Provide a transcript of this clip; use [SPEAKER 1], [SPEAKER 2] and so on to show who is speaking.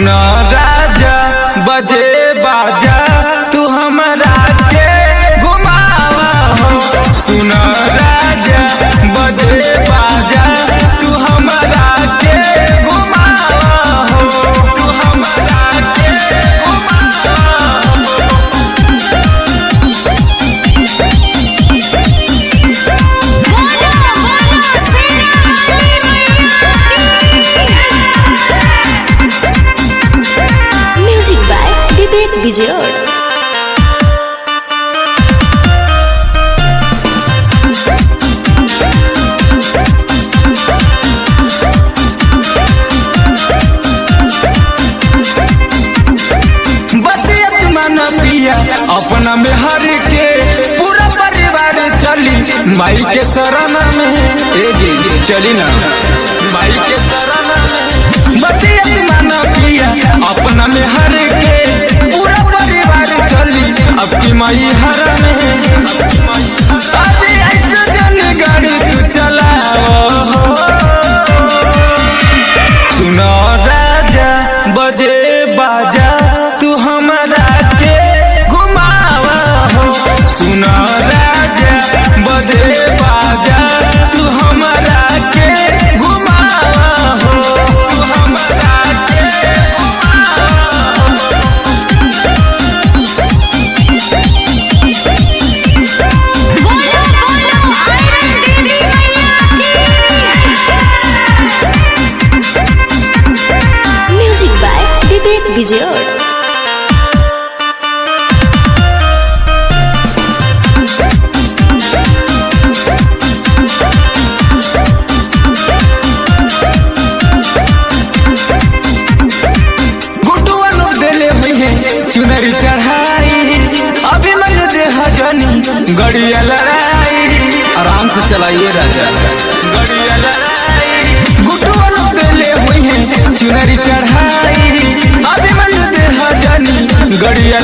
[SPEAKER 1] सुनो राजा बजे बाजा तू हमरा के घुमावा हो। सुनो राजा बजे बाजा तू हमरा के घुमावा हो। तू हमरा के घुमावा
[SPEAKER 2] म्यूजिक बाय विवेक बिजोड़।
[SPEAKER 1] अपना में हर के पूरा परिवार चली माई के शरण में। ए जी चली ना माई के शरण में। बतिया माना पिया अपना में हर के पूरा परिवार चली अब की माई हर में। अभी ऐसे जन गाड़ी तू चलाओ। सुनो राजा बजे बाजा तू हमरा के घुमावा हो। सुनो राजा बजे बाजा तू हमरा के घुमावा हो। तू हमरा के घुमावा
[SPEAKER 2] म्यूजिक बाय विवेक बिजोड़।
[SPEAKER 1] चुनरी चढ़ाई अभी मन दे हजनी गड़िया लड़ाई। आराम से चलाइए राजा गड़िया लड़ाई। गुटुआ लोग देले हुई हैं चुनरी चढ़ाई अभी मन दे हजनी गड़िया